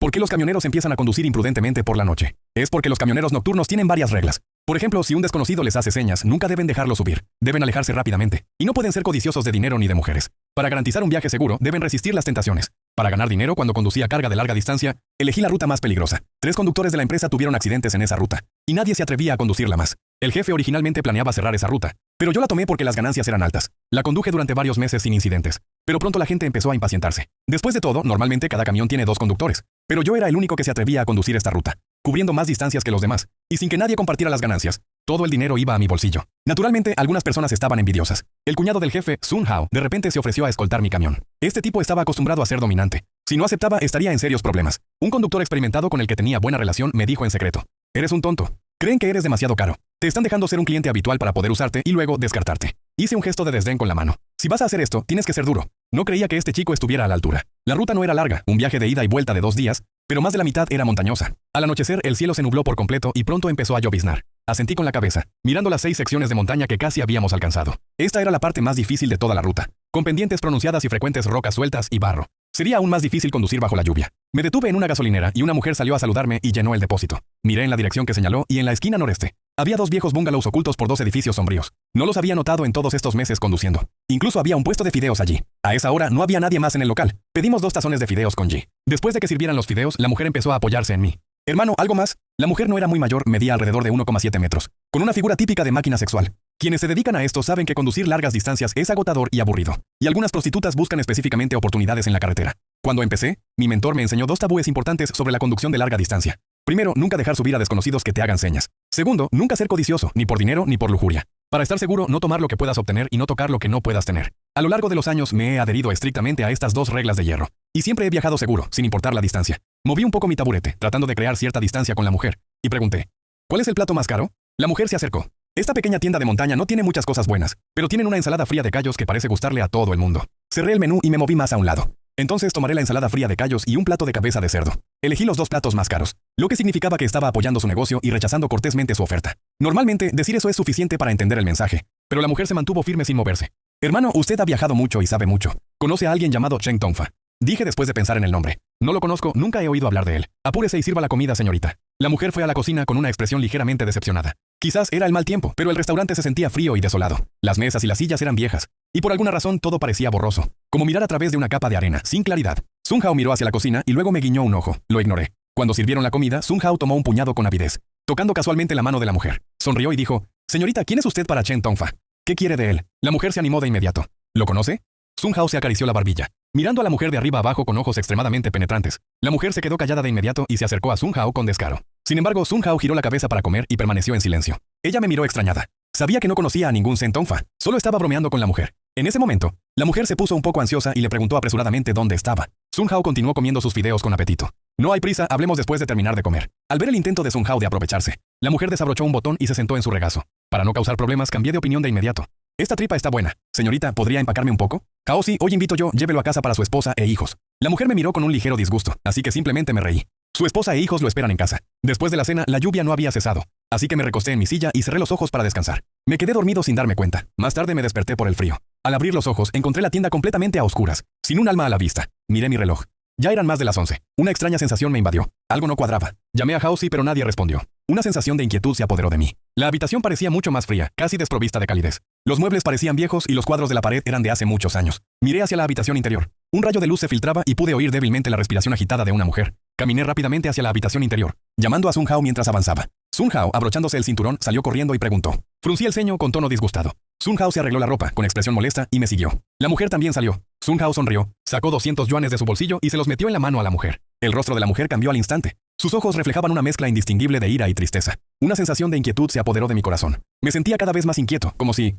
¿Por qué los camioneros empiezan a conducir imprudentemente por la noche? Es porque los camioneros nocturnos tienen varias reglas. Por ejemplo, si un desconocido les hace señas, nunca deben dejarlo subir. Deben alejarse rápidamente. Y no pueden ser codiciosos de dinero ni de mujeres. Para garantizar un viaje seguro, deben resistir las tentaciones. Para ganar dinero cuando conducía carga de larga distancia, elegí la ruta más peligrosa. 3 conductores de la empresa tuvieron accidentes en esa ruta. Y nadie se atrevía a conducirla más. El jefe originalmente planeaba cerrar esa ruta. Pero yo la tomé porque las ganancias eran altas. La conduje durante varios meses sin incidentes. Pero pronto la gente empezó a impacientarse. Después de todo, normalmente cada camión tiene 2 conductores. Pero yo era el único que se atrevía a conducir esta ruta, cubriendo más distancias que los demás, y sin que nadie compartiera las ganancias. Todo el dinero iba a mi bolsillo. Naturalmente, algunas personas estaban envidiosas. El cuñado del jefe, Sun Hao, de repente se ofreció a escoltar mi camión. Este tipo estaba acostumbrado a ser dominante. Si no aceptaba, estaría en serios problemas. Un conductor experimentado con el que tenía buena relación me dijo en secreto: eres un tonto. Creen que eres demasiado caro. Te están dejando ser un cliente habitual para poder usarte y luego descartarte. Hice un gesto de desdén con la mano. Si vas a hacer esto, tienes que ser duro. No creía que este chico estuviera a la altura. La ruta no era larga, un viaje de ida y vuelta de 2 días, pero más de la mitad era montañosa. Al anochecer, el cielo se nubló por completo y pronto empezó a lloviznar. Asentí con la cabeza, mirando las 6 secciones de montaña que casi habíamos alcanzado. Esta era la parte más difícil de toda la ruta, con pendientes pronunciadas y frecuentes rocas sueltas y barro. Sería aún más difícil conducir bajo la lluvia. Me detuve en una gasolinera y una mujer salió a saludarme y llenó el depósito. Miré en la dirección que señaló y en la esquina noreste había 2 viejos bungalows ocultos por 2 edificios sombríos. No los había notado en todos estos meses conduciendo. Incluso había un puesto de fideos allí. A esa hora no había nadie más en el local. Pedimos 2 tazones de fideos con G. Después de que sirvieran los fideos, la mujer empezó a apoyarse en mí. Hermano, ¿algo más? La mujer no era muy mayor, medía alrededor de 1,7 metros, con una figura típica de máquina sexual. Quienes se dedican a esto saben que conducir largas distancias es agotador y aburrido. Y algunas prostitutas buscan específicamente oportunidades en la carretera. Cuando empecé, mi mentor me enseñó 2 tabúes importantes sobre la conducción de larga distancia. Primero, nunca dejar subir a desconocidos que te hagan señas. Segundo, nunca ser codicioso, ni por dinero ni por lujuria. Para estar seguro, no tomar lo que puedas obtener y no tocar lo que no puedas tener. A lo largo de los años me he adherido estrictamente a estas 2 reglas de hierro. Y siempre he viajado seguro, sin importar la distancia. Moví un poco mi taburete, tratando de crear cierta distancia con la mujer, y pregunté: ¿cuál es el plato más caro? La mujer se acercó. Esta pequeña tienda de montaña no tiene muchas cosas buenas, pero tienen una ensalada fría de callos que parece gustarle a todo el mundo. Cerré el menú y me moví más a un lado. Entonces tomaré la ensalada fría de callos y un plato de cabeza de cerdo. Elegí los 2 platos más caros, lo que significaba que estaba apoyando su negocio y rechazando cortésmente su oferta. Normalmente, decir eso es suficiente para entender el mensaje, pero la mujer se mantuvo firme sin moverse. Hermano, usted ha viajado mucho y sabe mucho. ¿Conoce a alguien llamado Cheng Tongfa? Dije después de pensar en el nombre. No lo conozco, nunca he oído hablar de él. Apúrese y sirva la comida, señorita. La mujer fue a la cocina con una expresión ligeramente decepcionada. Quizás era el mal tiempo, pero el restaurante se sentía frío y desolado. Las mesas y las sillas eran viejas, y por alguna razón todo parecía borroso, como mirar a través de una capa de arena, sin claridad. Sun Hao miró hacia la cocina y luego me guiñó un ojo. Lo ignoré. Cuando sirvieron la comida, Sun Hao tomó un puñado con avidez, tocando casualmente la mano de la mujer. Sonrió y dijo: señorita, ¿quién es usted para Cheng Tongfa? ¿Qué quiere de él? La mujer se animó de inmediato. ¿Lo conoce? Sun Hao se acarició la barbilla, mirando a la mujer de arriba abajo con ojos extremadamente penetrantes. La mujer se quedó callada de inmediato y se acercó a Sun Hao con descaro. Sin embargo, Sun Hao giró la cabeza para comer y permaneció en silencio. Ella me miró extrañada. Sabía que no conocía a ningún Cheng Tongfa, solo estaba bromeando con la mujer. En ese momento, la mujer se puso un poco ansiosa y le preguntó apresuradamente dónde estaba. Sun Hao continuó comiendo sus fideos con apetito. No hay prisa, hablemos después de terminar de comer. Al ver el intento de Sun Hao de aprovecharse, la mujer desabrochó un botón y se sentó en su regazo. Para no causar problemas, cambié de opinión de inmediato. Esta tripa está buena. Señorita, ¿podría empacarme un poco? Hao sí, hoy invito yo, llévelo a casa para su esposa e hijos. La mujer me miró con un ligero disgusto, así que simplemente me reí. Su esposa e hijos lo esperan en casa. Después de la cena, la lluvia no había cesado, así que me recosté en mi silla y cerré los ojos para descansar. Me quedé dormido sin darme cuenta. Más tarde me desperté por el frío. Al abrir los ojos, encontré la tienda completamente a oscuras, sin un alma a la vista. Miré mi reloj. Ya eran más de las 11. Una extraña sensación me invadió. Algo no cuadraba. Llamé a Hao, pero nadie respondió. Una sensación de inquietud se apoderó de mí. La habitación parecía mucho más fría, casi desprovista de calidez. Los muebles parecían viejos y los cuadros de la pared eran de hace muchos años. Miré hacia la habitación interior. Un rayo de luz se filtraba y pude oír débilmente la respiración agitada de una mujer. Caminé rápidamente hacia la habitación interior, llamando a Sun Hao mientras avanzaba. Sun Hao, abrochándose el cinturón, salió corriendo y preguntó. Fruncí el ceño con tono disgustado. Sun Hao se arregló la ropa, con expresión molesta, y me siguió. La mujer también salió. Sun Hao sonrió, sacó 200 yuanes de su bolsillo y se los metió en la mano a la mujer. El rostro de la mujer cambió al instante. Sus ojos reflejaban una mezcla indistinguible de ira y tristeza. Una sensación de inquietud se apoderó de mi corazón. Me sentía cada vez más inquieto, como si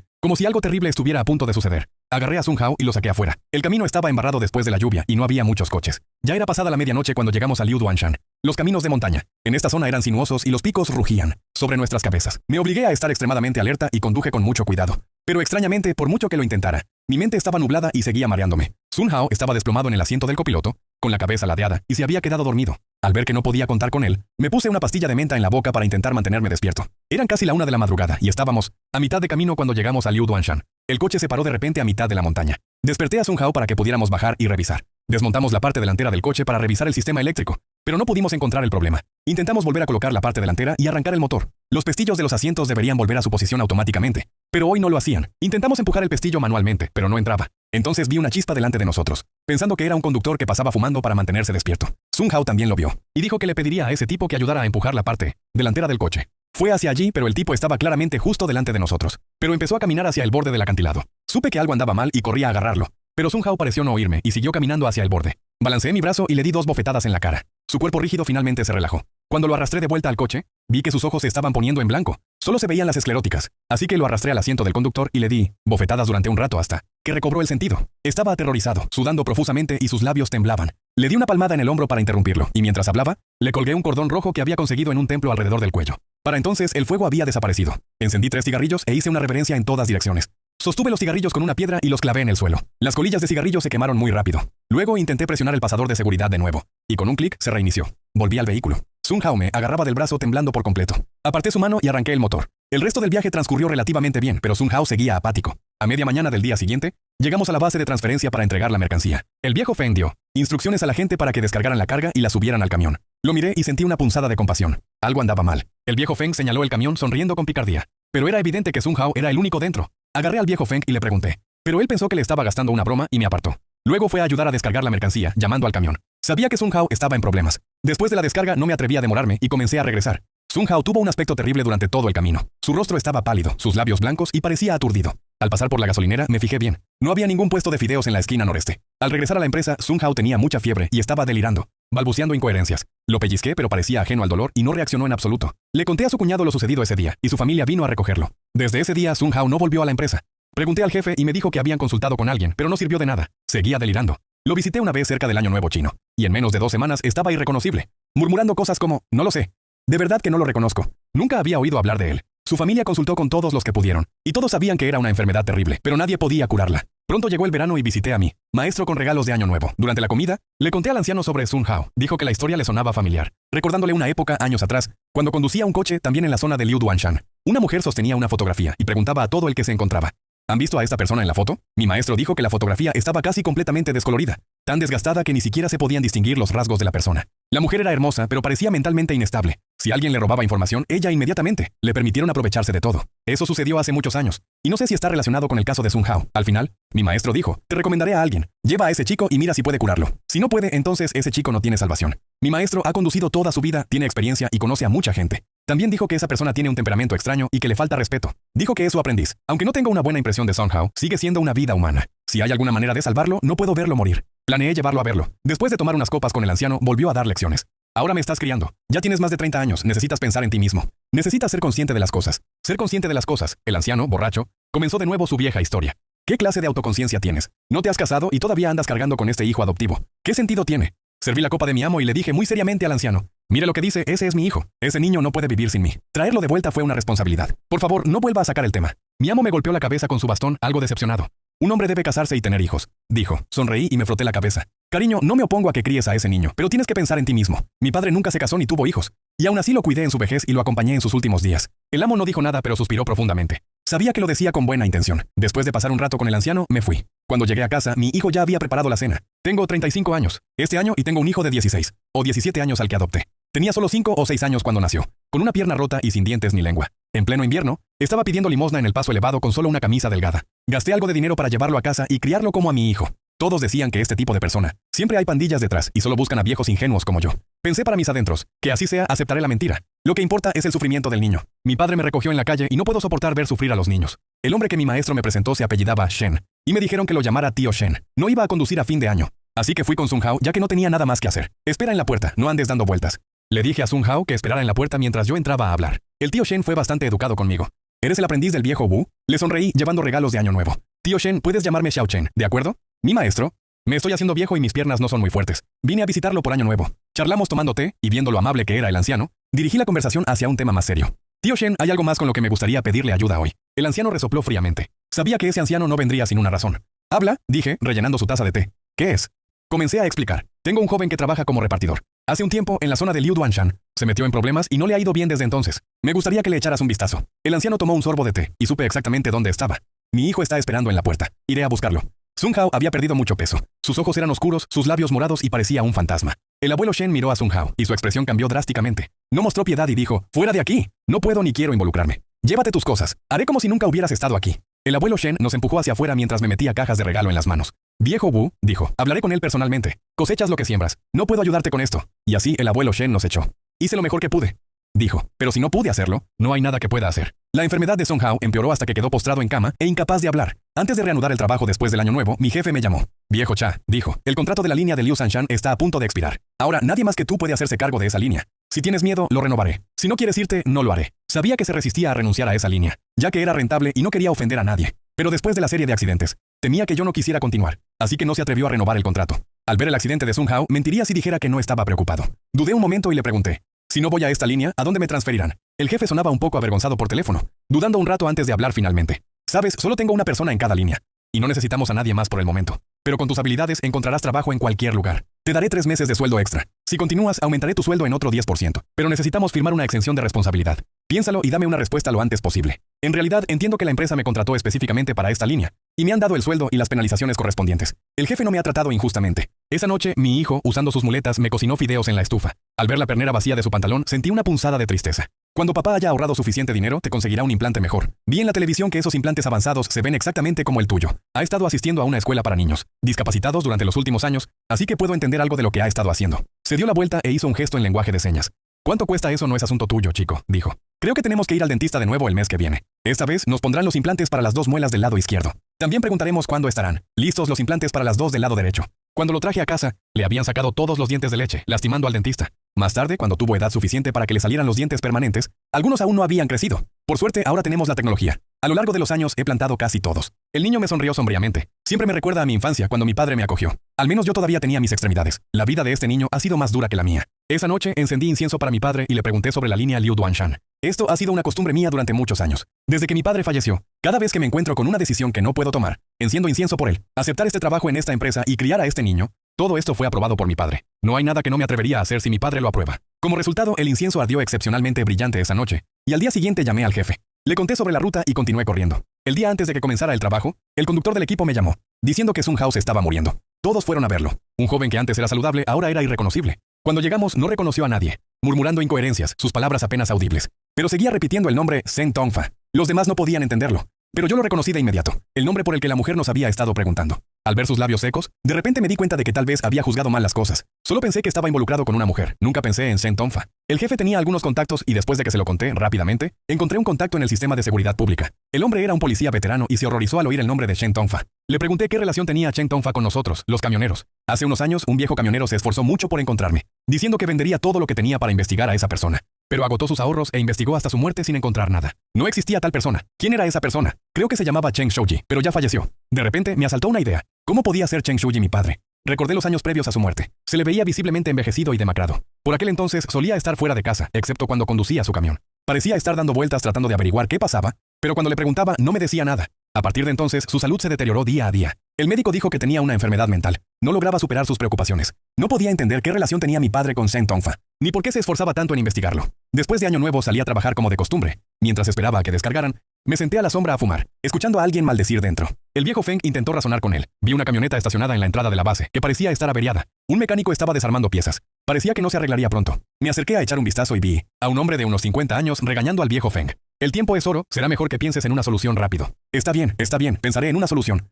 algo terrible estuviera a punto de suceder. Agarré a Sun Hao y lo saqué afuera. El camino estaba embarrado después de la lluvia y no había muchos coches. Ya era pasada la medianoche cuando llegamos a Liu Duanshan. Los caminos de montaña en esta zona eran sinuosos y los picos rugían sobre nuestras cabezas. Me obligué a estar extremadamente alerta y conduje con mucho cuidado. Pero extrañamente, por mucho que lo intentara, mi mente estaba nublada y seguía mareándome. Sun Hao estaba desplomado en el asiento del copiloto, con la cabeza ladeada, y se había quedado dormido. Al ver que no podía contar con él, me puse una pastilla de menta en la boca para intentar mantenerme despierto. Eran casi la 1 de la madrugada y estábamos a mitad de camino cuando llegamos a Liu Duanshan. El coche se paró de repente a mitad de la montaña. Desperté a Sun Hao para que pudiéramos bajar y revisar. Desmontamos la parte delantera del coche para revisar el sistema eléctrico, pero no pudimos encontrar el problema. Intentamos volver a colocar la parte delantera y arrancar el motor. Los pestillos de los asientos deberían volver a su posición automáticamente, pero hoy no lo hacían. Intentamos empujar el pestillo manualmente, pero no entraba. Entonces vi una chispa delante de nosotros, pensando que era un conductor que pasaba fumando para mantenerse despierto. Sung Hao también lo vio, y dijo que le pediría a ese tipo que ayudara a empujar la parte delantera del coche. Fue hacia allí, pero el tipo estaba claramente justo delante de nosotros. Pero empezó a caminar hacia el borde del acantilado. Supe que algo andaba mal y corrí a agarrarlo. Pero Sung Hao pareció no oírme y siguió caminando hacia el borde. Balanceé mi brazo y le di 2 bofetadas en la cara. Su cuerpo rígido finalmente se relajó. Cuando lo arrastré de vuelta al coche, vi que sus ojos se estaban poniendo en blanco. Solo se veían las escleróticas. Así que lo arrastré al asiento del conductor y le di bofetadas durante un rato hasta que recobró el sentido. Estaba aterrorizado, sudando profusamente y sus labios temblaban. Le di una palmada en el hombro para interrumpirlo, y mientras hablaba, le colgué un cordón rojo que había conseguido en un templo alrededor del cuello. Para entonces, el fuego había desaparecido. Encendí 3 cigarrillos e hice una reverencia en todas direcciones. Sostuve los cigarrillos con una piedra y los clavé en el suelo. Las colillas de cigarrillo se quemaron muy rápido. Luego intenté presionar el pasador de seguridad de nuevo, y con un clic se reinició. Volví al vehículo. Sung Hao me agarraba del brazo temblando por completo. Aparté su mano y arranqué el motor. El resto del viaje transcurrió relativamente bien, pero Sung Hao seguía apático. A media mañana del día siguiente, llegamos a la base de transferencia para entregar la mercancía. El viejo Feng dio instrucciones a la gente para que descargaran la carga y la subieran al camión. Lo miré y sentí una punzada de compasión. Algo andaba mal. El viejo Feng señaló el camión sonriendo con picardía. Pero era evidente que Sung Hao era el único dentro. Agarré al viejo Feng y le pregunté. Pero él pensó que le estaba gastando una broma y me apartó. Luego fue a ayudar a descargar la mercancía, llamando al camión. Sabía que Sung Hao estaba en problemas. Después de la descarga no me atreví a demorarme y comencé a regresar. Sung Hao tuvo un aspecto terrible durante todo el camino. Su rostro estaba pálido, sus labios blancos y parecía aturdido. Al pasar por la gasolinera me fijé bien. No había ningún puesto de fideos en la esquina noreste. Al regresar a la empresa, Sung Hao tenía mucha fiebre y estaba delirando, balbuceando incoherencias. Lo pellizqué pero parecía ajeno al dolor y no reaccionó en absoluto. Le conté a su cuñado lo sucedido ese día y su familia vino a recogerlo. Desde ese día Sung Hao no volvió a la empresa. Pregunté al jefe y me dijo que habían consultado con alguien, pero no sirvió de nada. Seguía delirando. Lo visité una vez cerca del Año Nuevo chino, y en menos de 2 semanas estaba irreconocible, murmurando cosas como, no lo sé. De verdad que no lo reconozco. Nunca había oído hablar de él. Su familia consultó con todos los que pudieron, y todos sabían que era una enfermedad terrible, pero nadie podía curarla. Pronto llegó el verano y visité a mi maestro con regalos de Año Nuevo. Durante la comida, le conté al anciano sobre Sung Hao. Dijo que la historia le sonaba familiar, recordándole una época años atrás, cuando conducía un coche también en la zona de Liu Duanshan. Una mujer sostenía una fotografía y preguntaba a todo el que se encontraba. ¿Han visto a esta persona en la foto? Mi maestro dijo que la fotografía estaba casi completamente descolorida, tan desgastada que ni siquiera se podían distinguir los rasgos de la persona. La mujer era hermosa, pero parecía mentalmente inestable. Si alguien le robaba información, ella inmediatamente le permitieron aprovecharse de todo. Eso sucedió hace muchos años, y no sé si está relacionado con el caso de Sung Hao. Al final, mi maestro dijo, te recomendaré a alguien. Lleva a ese chico y mira si puede curarlo. Si no puede, entonces ese chico no tiene salvación. Mi maestro ha conducido toda su vida, tiene experiencia y conoce a mucha gente. También dijo que esa persona tiene un temperamento extraño y que le falta respeto. Dijo que es su aprendiz. Aunque no tengo una buena impresión de Sung Hao, sigue siendo una vida humana. Si hay alguna manera de salvarlo, no puedo verlo morir. Planeé llevarlo a verlo. Después de tomar unas copas con el anciano, volvió a dar lecciones. Ahora me estás criando. Ya tienes más de 30 años, necesitas pensar en ti mismo. Necesitas ser consciente de las cosas. Ser consciente de las cosas. El anciano, borracho, comenzó de nuevo su vieja historia. ¿Qué clase de autoconciencia tienes? No te has casado y todavía andas cargando con este hijo adoptivo. ¿Qué sentido tiene? Serví la copa de mi amo y le dije muy seriamente al anciano. Mire lo que dice, ese es mi hijo. Ese niño no puede vivir sin mí. Traerlo de vuelta fue una responsabilidad. Por favor, no vuelva a sacar el tema. Mi amo me golpeó la cabeza con su bastón, algo decepcionado. Un hombre debe casarse y tener hijos, dijo. Sonreí y me froté la cabeza. Cariño, no me opongo a que críes a ese niño, pero tienes que pensar en ti mismo. Mi padre nunca se casó ni tuvo hijos. Y aún así lo cuidé en su vejez y lo acompañé en sus últimos días. El amo no dijo nada, pero suspiró profundamente. Sabía que lo decía con buena intención. Después de pasar un rato con el anciano, me fui. Cuando llegué a casa, mi hijo ya había preparado la cena. Tengo 35 años, este año, y tengo un hijo de 16 o 17 años al que adopté. Tenía solo 5 o 6 años cuando nació, con una pierna rota y sin dientes ni lengua. En pleno invierno, estaba pidiendo limosna en el paso elevado con solo una camisa delgada. Gasté algo de dinero para llevarlo a casa y criarlo como a mi hijo. Todos decían que este tipo de persona, siempre hay pandillas detrás y solo buscan a viejos ingenuos como yo. Pensé para mis adentros, que así sea, aceptaré la mentira. Lo que importa es el sufrimiento del niño. Mi padre me recogió en la calle y no puedo soportar ver sufrir a los niños. El hombre que mi maestro me presentó se apellidaba Shen, y me dijeron que lo llamara tío Shen. No iba a conducir a fin de año, así que fui con Sung Hao ya que no tenía nada más que hacer. Espera en la puerta, no andes dando vueltas. Le dije a Sung Hao que esperara en la puerta mientras yo entraba a hablar. El tío Shen fue bastante educado conmigo. ¿Eres el aprendiz del viejo Wu? Le sonreí llevando regalos de Año Nuevo. Tío Shen, puedes llamarme Xiao Chen, ¿de acuerdo? Mi maestro. Me estoy haciendo viejo y mis piernas no son muy fuertes. Vine a visitarlo por Año Nuevo. Charlamos tomando té y viendo lo amable que era el anciano, dirigí la conversación hacia un tema más serio. Tío Shen, hay algo más con lo que me gustaría pedirle ayuda hoy. El anciano resopló fríamente. Sabía que ese anciano no vendría sin una razón. Habla, dije, rellenando su taza de té. ¿Qué es? Comencé a explicar. Tengo un joven que trabaja como repartidor. Hace un tiempo, en la zona de Liu Duanshan, se metió en problemas y no le ha ido bien desde entonces. Me gustaría que le echaras un vistazo. El anciano tomó un sorbo de té y supe exactamente dónde estaba. Mi hijo está esperando en la puerta. Iré a buscarlo. Sung Hao había perdido mucho peso. Sus ojos eran oscuros, sus labios morados y parecía un fantasma. El abuelo Shen miró a Sung Hao y su expresión cambió drásticamente. No mostró piedad y dijo, fuera de aquí. No puedo ni quiero involucrarme. Llévate tus cosas. Haré como si nunca hubieras estado aquí. El abuelo Shen nos empujó hacia afuera mientras me metía cajas de regalo en las manos. Viejo Wu, dijo, hablaré con él personalmente. Cosechas lo que siembras. No puedo ayudarte con esto. Y así el abuelo Shen nos echó. Hice lo mejor que pude, dijo, pero si no pude hacerlo, no hay nada que pueda hacer. La enfermedad de Sung Hao empeoró hasta que quedó postrado en cama e incapaz de hablar. Antes de reanudar el trabajo después del año nuevo, mi jefe me llamó. Viejo Cha, dijo, el contrato de la línea de Liu Sanshan está a punto de expirar. Ahora nadie más que tú puede hacerse cargo de esa línea. Si tienes miedo, lo renovaré. Si no quieres irte, no lo haré. Sabía que se resistía a renunciar a esa línea, ya que era rentable y no quería ofender a nadie. Pero después de la serie de accidentes, temía que yo no quisiera continuar, así que no se atrevió a renovar el contrato. Al ver el accidente de Sung Hao, mentiría si dijera que no estaba preocupado. Dudé un momento y le pregunté, si no voy a esta línea, ¿a dónde me transferirán? El jefe sonaba un poco avergonzado por teléfono, dudando un rato antes de hablar finalmente. Sabes, solo tengo una persona en cada línea, y no necesitamos a nadie más por el momento. Pero con tus habilidades encontrarás trabajo en cualquier lugar. Te daré 3 meses de sueldo extra. Si continúas, aumentaré tu sueldo en otro 10%. Pero necesitamos firmar una exención de responsabilidad. Piénsalo y dame una respuesta lo antes posible. En realidad, entiendo que la empresa me contrató específicamente para esta línea, y me han dado el sueldo y las penalizaciones correspondientes. El jefe no me ha tratado injustamente. Esa noche, mi hijo, usando sus muletas, me cocinó fideos en la estufa. Al ver la pernera vacía de su pantalón, sentí una punzada de tristeza. Cuando papá haya ahorrado suficiente dinero, te conseguirá un implante mejor. Vi en la televisión que esos implantes avanzados se ven exactamente como el tuyo. Ha estado asistiendo a una escuela para niños discapacitados durante los últimos años, así que puedo entender algo de lo que ha estado haciendo. Se dio la vuelta e hizo un gesto en lenguaje de señas. ¿Cuánto cuesta eso? No es asunto tuyo, chico, dijo. Creo que tenemos que ir al dentista de nuevo el mes que viene. Esta vez nos pondrán los implantes para las 2 muelas del lado izquierdo. También preguntaremos cuándo estarán listos los implantes para las 2 del lado derecho. Cuando lo traje a casa, le habían sacado todos los dientes de leche, lastimando al dentista. Más tarde, cuando tuvo edad suficiente para que le salieran los dientes permanentes, algunos aún no habían crecido. Por suerte, ahora tenemos la tecnología. A lo largo de los años he plantado casi todos. El niño me sonrió sombríamente. Siempre me recuerda a mi infancia cuando mi padre me acogió. Al menos yo todavía tenía mis extremidades. La vida de este niño ha sido más dura que la mía. Esa noche encendí incienso para mi padre y le pregunté sobre la línea Liu Duanshan. Esto ha sido una costumbre mía durante muchos años. Desde que mi padre falleció, cada vez que me encuentro con una decisión que no puedo tomar, enciendo incienso por él. Aceptar este trabajo en esta empresa y criar a este niño, todo esto fue aprobado por mi padre. No hay nada que no me atrevería a hacer si mi padre lo aprueba. Como resultado, el incienso ardió excepcionalmente brillante esa noche, y al día siguiente llamé al jefe. Le conté sobre la ruta y continué corriendo. El día antes de que comenzara el trabajo, el conductor del equipo me llamó, diciendo que Sung Hao se estaba muriendo. Todos fueron a verlo. Un joven que antes era saludable, ahora era irreconocible. Cuando llegamos, no reconoció a nadie, murmurando incoherencias, sus palabras apenas audibles. Pero seguía repitiendo el nombre Zheng Tongfa. Los demás no podían entenderlo, pero yo lo reconocí de inmediato, el nombre por el que la mujer nos había estado preguntando. Al ver sus labios secos, de repente me di cuenta de que tal vez había juzgado mal las cosas. Solo pensé que estaba involucrado con una mujer, nunca pensé en Zheng Tongfa. El jefe tenía algunos contactos y después de que se lo conté rápidamente, encontré un contacto en el sistema de seguridad pública. El hombre era un policía veterano y se horrorizó al oír el nombre de Zheng Tongfa. Le pregunté qué relación tenía Zheng Tongfa con nosotros, los camioneros. Hace unos años, un viejo camionero se esforzó mucho por encontrarme, diciendo que vendería todo lo que tenía para investigar a esa persona. Pero agotó sus ahorros e investigó hasta su muerte sin encontrar nada. No existía tal persona. ¿Quién era esa persona? Creo que se llamaba Cheng Shouji, pero ya falleció. De repente, me asaltó una idea. ¿Cómo podía ser Cheng Shouji mi padre? Recordé los años previos a su muerte. Se le veía visiblemente envejecido y demacrado. Por aquel entonces solía estar fuera de casa, excepto cuando conducía su camión. Parecía estar dando vueltas tratando de averiguar qué pasaba, pero cuando le preguntaba no me decía nada. A partir de entonces, su salud se deterioró día a día. El médico dijo que tenía una enfermedad mental. No lograba superar sus preocupaciones. No podía entender qué relación tenía mi padre con Zheng Tongfa, ni por qué se esforzaba tanto en investigarlo. Después de Año Nuevo salí a trabajar como de costumbre. Mientras esperaba a que descargaran, me senté a la sombra a fumar, escuchando a alguien maldecir dentro. El viejo Feng intentó razonar con él. Vi una camioneta estacionada en la entrada de la base, que parecía estar averiada. Un mecánico estaba desarmando piezas. Parecía que no se arreglaría pronto. Me acerqué a echar un vistazo y vi a un hombre de unos 50 años regañando al viejo Feng. El tiempo es oro, será mejor que pienses en una solución rápido. Está bien, pensaré en una solución,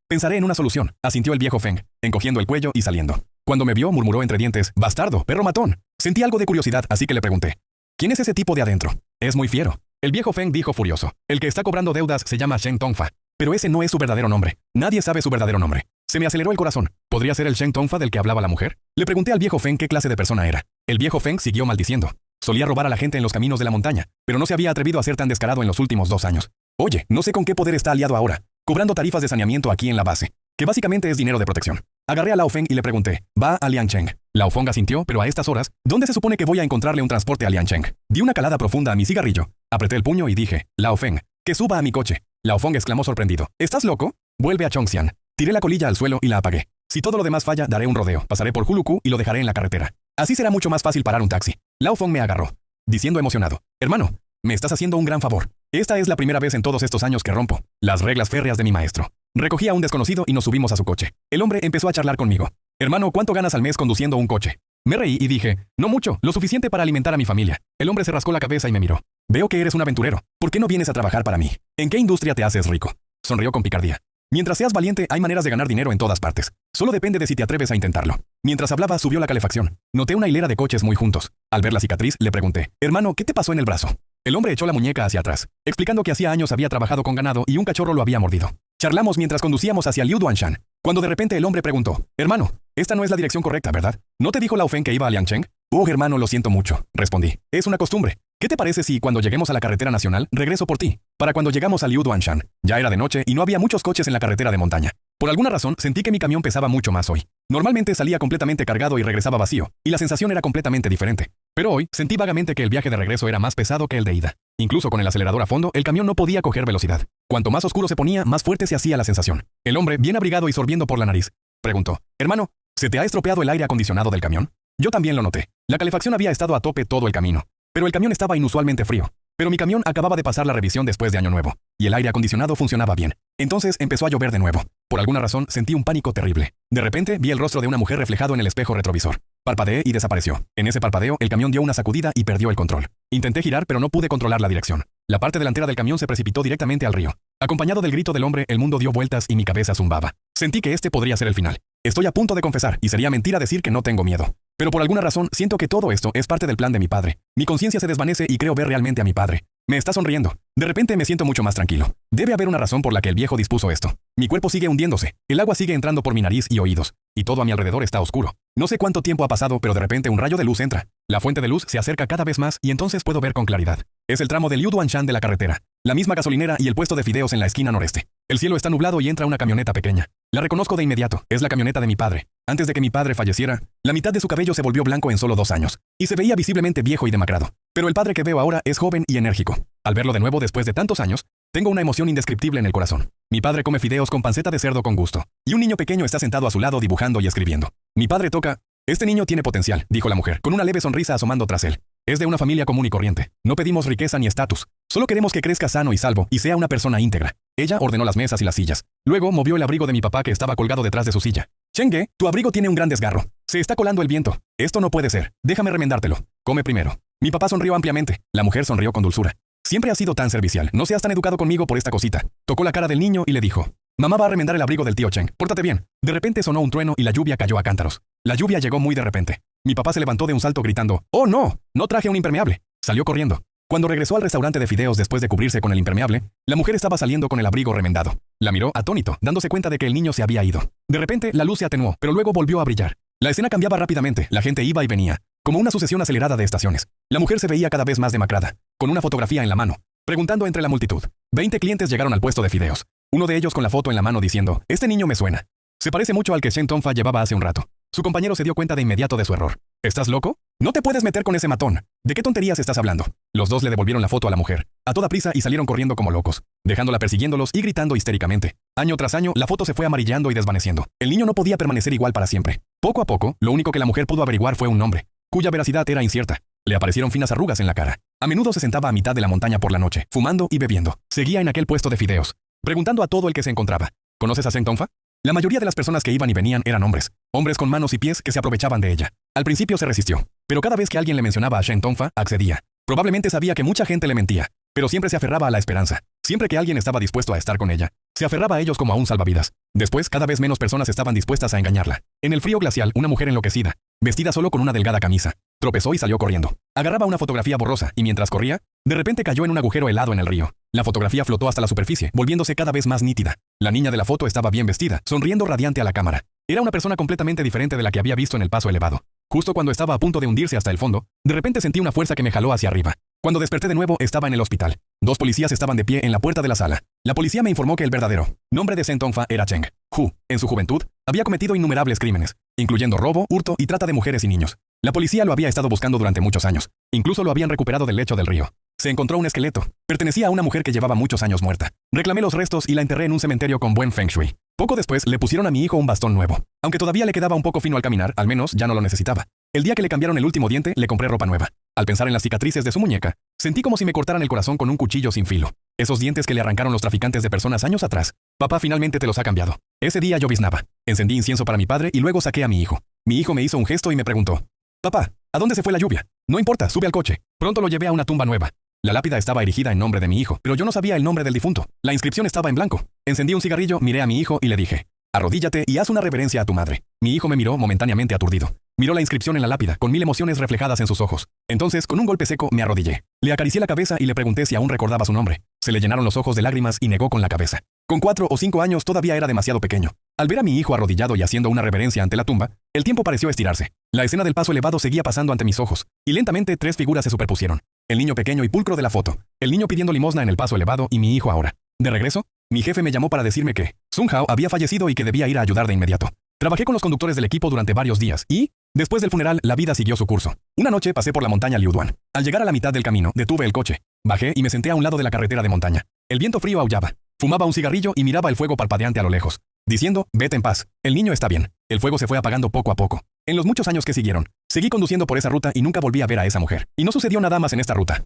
asintió el viejo Feng, encogiendo el cuello y saliendo. Cuando me vio, murmuró entre dientes, bastardo, perro matón. Sentí algo de curiosidad, así que le pregunté, ¿quién es ese tipo de adentro? Es muy fiero. El viejo Feng dijo furioso, el que está cobrando deudas se llama Zheng Tongfa, pero ese no es su verdadero nombre. Nadie sabe su verdadero nombre. Se me aceleró el corazón. ¿Podría ser el Zheng Tongfa del que hablaba la mujer? Le pregunté al viejo Feng qué clase de persona era. El viejo Feng siguió maldiciendo. Solía robar a la gente en los caminos de la montaña, pero no se había atrevido a ser tan descarado en los últimos 2 años. Oye, no sé con qué poder está aliado ahora, cobrando tarifas de saneamiento aquí en la base, que básicamente es dinero de protección. Agarré a Lao Feng y le pregunté, ¿va a Liancheng? Lao Feng asintió, pero a estas horas, ¿dónde se supone que voy a encontrarle un transporte a Liancheng? Di una calada profunda a mi cigarrillo, apreté el puño y dije, Lao Feng, que suba a mi coche. Lao Feng exclamó sorprendido, ¿estás loco? Vuelve a Chongxian. Tiré la colilla al suelo y la apagué. Si todo lo demás falla, daré un rodeo, pasaré por Huluku y lo dejaré en la carretera. Así será mucho más fácil parar un taxi. Lao Feng me agarró, diciendo emocionado, hermano, me estás haciendo un gran favor. Esta es la primera vez en todos estos años que rompo las reglas férreas de mi maestro. Recogí a un desconocido y nos subimos a su coche. El hombre empezó a charlar conmigo. Hermano, ¿cuánto ganas al mes conduciendo un coche? Me reí y dije, no mucho, lo suficiente para alimentar a mi familia. El hombre se rascó la cabeza y me miró. Veo que eres un aventurero. ¿Por qué no vienes a trabajar para mí? ¿En qué industria te haces rico? Sonrió con picardía. Mientras seas valiente, hay maneras de ganar dinero en todas partes. Solo depende de si te atreves a intentarlo. Mientras hablaba, subió la calefacción. Noté una hilera de coches muy juntos. Al ver la cicatriz, le pregunté, hermano, ¿qué te pasó en el brazo? El hombre echó la muñeca hacia atrás, explicando que hacía años había trabajado con ganado y un cachorro lo había mordido. Charlamos mientras conducíamos hacia Liuduanshan, cuando de repente el hombre preguntó, hermano, esta no es la dirección correcta, ¿verdad? ¿No te dijo Lao Feng que iba a Liangcheng? Oh, hermano, lo siento mucho, respondí. Es una costumbre. ¿Qué te parece si cuando lleguemos a la carretera nacional, regreso por ti? Para cuando llegamos a Liuduanshan, ya era de noche y no había muchos coches en la carretera de montaña. Por alguna razón, sentí que mi camión pesaba mucho más hoy. Normalmente salía completamente cargado y regresaba vacío, y la sensación era completamente diferente. Pero hoy, sentí vagamente que el viaje de regreso era más pesado que el de ida. Incluso con el acelerador a fondo, el camión no podía coger velocidad. Cuanto más oscuro se ponía, más fuerte se hacía la sensación. El hombre, bien abrigado y sorbiendo por la nariz, preguntó, hermano, ¿se te ha estropeado el aire acondicionado del camión? Yo también lo noté. La calefacción había estado a tope todo el camino, pero el camión estaba inusualmente frío. Pero mi camión acababa de pasar la revisión después de Año Nuevo, y el aire acondicionado funcionaba bien. Entonces empezó a llover de nuevo. Por alguna razón sentí un pánico terrible. De repente vi el rostro de una mujer reflejado en el espejo retrovisor. Parpadeé y desapareció. En ese parpadeo, el camión dio una sacudida y perdió el control. Intenté girar, pero no pude controlar la dirección. La parte delantera del camión se precipitó directamente al río. Acompañado del grito del hombre, el mundo dio vueltas y mi cabeza zumbaba. Sentí que este podría ser el final. Estoy a punto de confesar, y sería mentira decir que no tengo miedo. Pero por alguna razón siento que todo esto es parte del plan de mi padre. Mi conciencia se desvanece y creo ver realmente a mi padre. Me está sonriendo. De repente me siento mucho más tranquilo. Debe haber una razón por la que el viejo dispuso esto. Mi cuerpo sigue hundiéndose. El agua sigue entrando por mi nariz y oídos. Y todo a mi alrededor está oscuro. No sé cuánto tiempo ha pasado, pero de repente un rayo de luz entra. La fuente de luz se acerca cada vez más y entonces puedo ver con claridad. Es el tramo del Liuduanshan de la carretera. La misma gasolinera y el puesto de fideos en la esquina noreste. El cielo está nublado y entra una camioneta pequeña. La reconozco de inmediato. Es la camioneta de mi padre. Antes de que mi padre falleciera, la mitad de su cabello se volvió blanco en solo 2 años. Y se veía visiblemente viejo y demacrado. Pero el padre que veo ahora es joven y enérgico. Al verlo de nuevo después de tantos años, tengo una emoción indescriptible en el corazón. Mi padre come fideos con panceta de cerdo con gusto. Y un niño pequeño está sentado a su lado dibujando y escribiendo. Mi padre toca... Este niño tiene potencial, dijo la mujer, con una leve sonrisa asomando tras él. Es de una familia común y corriente. No pedimos riqueza ni estatus. Solo queremos que crezca sano y salvo y sea una persona íntegra. Ella ordenó las mesas y las sillas. Luego movió el abrigo de mi papá que estaba colgado detrás de su silla. Chengge, tu abrigo tiene un gran desgarro. Se está colando el viento. Esto no puede ser. Déjame remendártelo. Come primero. Mi papá sonrió ampliamente. La mujer sonrió con dulzura. Siempre has sido tan servicial. No seas tan educado conmigo por esta cosita. Tocó la cara del niño y le dijo. Mamá va a remendar el abrigo del tío Cheng. Pórtate bien. De repente sonó un trueno y la lluvia cayó a cántaros. La lluvia llegó muy de repente. Mi papá se levantó de un salto gritando, ¡oh no! No traje un impermeable. Salió corriendo. Cuando regresó al restaurante de fideos después de cubrirse con el impermeable, la mujer estaba saliendo con el abrigo remendado. La miró atónito, dándose cuenta de que el niño se había ido. De repente, la luz se atenuó, pero luego volvió a brillar. La escena cambiaba rápidamente, la gente iba y venía, como una sucesión acelerada de estaciones. La mujer se veía cada vez más demacrada, con una fotografía en la mano, preguntando entre la multitud. 20 clientes llegaron al puesto de fideos. Uno de ellos con la foto en la mano diciendo, este niño me suena. Se parece mucho al que Shen Tongfa llevaba hace un rato. Su compañero se dio cuenta de inmediato de su error. ¿Estás loco? No te puedes meter con ese matón. ¿De qué tonterías estás hablando? Los dos le devolvieron la foto a la mujer, a toda prisa, y salieron corriendo como locos, dejándola persiguiéndolos y gritando histéricamente. Año tras año, la foto se fue amarillando y desvaneciendo. El niño no podía permanecer igual para siempre. Poco a poco, lo único que la mujer pudo averiguar fue un nombre, cuya veracidad era incierta. Le aparecieron finas arrugas en la cara. A menudo se sentaba a mitad de la montaña por la noche, fumando y bebiendo. Seguía en aquel puesto de fideos, preguntando a todo el que se encontraba. ¿Conoces a Shen Tongfa? La mayoría de las personas que iban y venían eran hombres con manos y pies que se aprovechaban de ella. Al principio se resistió, pero cada vez que alguien le mencionaba a Shen Tongfa, accedía. Probablemente sabía que mucha gente le mentía, pero siempre se aferraba a la esperanza. Siempre que alguien estaba dispuesto a estar con ella, se aferraba a ellos como a un salvavidas. Después, cada vez menos personas estaban dispuestas a engañarla. En el frío glacial, una mujer enloquecida, vestida solo con una delgada camisa, tropezó y salió corriendo. Agarraba una fotografía borrosa y mientras corría, de repente cayó en un agujero helado en el río. La fotografía flotó hasta la superficie, volviéndose cada vez más nítida. La niña de la foto estaba bien vestida, sonriendo radiante a la cámara. Era una persona completamente diferente de la que había visto en el paso elevado. Justo cuando estaba a punto de hundirse hasta el fondo, de repente sentí una fuerza que me jaló hacia arriba. Cuando desperté de nuevo, estaba en el hospital. 2 policías estaban de pie en la puerta de la sala. La policía me informó que el verdadero nombre de Shen Tongfa era Cheng Hu. En su juventud, había cometido innumerables crímenes, incluyendo robo, hurto y trata de mujeres y niños. La policía lo había estado buscando durante muchos años. Incluso lo habían recuperado del lecho del río. Se encontró un esqueleto. Pertenecía a una mujer que llevaba muchos años muerta. Reclamé los restos y la enterré en un cementerio con buen feng shui. Poco después le pusieron a mi hijo un bastón nuevo. Aunque todavía le quedaba un poco fino al caminar, al menos ya no lo necesitaba. El día que le cambiaron el último diente, le compré ropa nueva. Al pensar en las cicatrices de su muñeca, sentí como si me cortaran el corazón con un cuchillo sin filo. Esos dientes que le arrancaron los traficantes de personas años atrás. Papá finalmente te los ha cambiado. Ese día lloviznaba. Encendí incienso para mi padre y luego saqué a mi hijo. Mi hijo me hizo un gesto y me preguntó. Papá, ¿a dónde se fue la lluvia? No importa, sube al coche. Pronto lo llevé a una tumba nueva. La lápida estaba erigida en nombre de mi hijo, pero yo no sabía el nombre del difunto. La inscripción estaba en blanco. Encendí un cigarrillo, miré a mi hijo y le dije: arrodíllate y haz una reverencia a tu madre. Mi hijo me miró momentáneamente aturdido. Miró la inscripción en la lápida, con 1000 emociones reflejadas en sus ojos. Entonces, con un golpe seco, me arrodillé. Le acaricié la cabeza y le pregunté si aún recordaba su nombre. Se le llenaron los ojos de lágrimas y negó con la cabeza. Con 4 o 5 años todavía era demasiado pequeño. Al ver a mi hijo arrodillado y haciendo una reverencia ante la tumba, el tiempo pareció estirarse. La escena del paso elevado seguía pasando ante mis ojos, y lentamente 3 figuras se superpusieron. El niño pequeño y pulcro de la foto, el niño pidiendo limosna en el paso elevado y mi hijo ahora. De regreso, mi jefe me llamó para decirme que Sun Hao había fallecido y que debía ir a ayudar de inmediato. Trabajé con los conductores del equipo durante varios días y, después del funeral, la vida siguió su curso. Una noche pasé por la montaña Liuduan. Al llegar a la mitad del camino, detuve el coche. Bajé y me senté a un lado de la carretera de montaña. El viento frío aullaba. Fumaba un cigarrillo y miraba el fuego parpadeante a lo lejos, diciendo: vete en paz, el niño está bien. El fuego se fue apagando poco a poco. En los muchos años que siguieron, seguí conduciendo por esa ruta y nunca volví a ver a esa mujer. Y no sucedió nada más en esta ruta.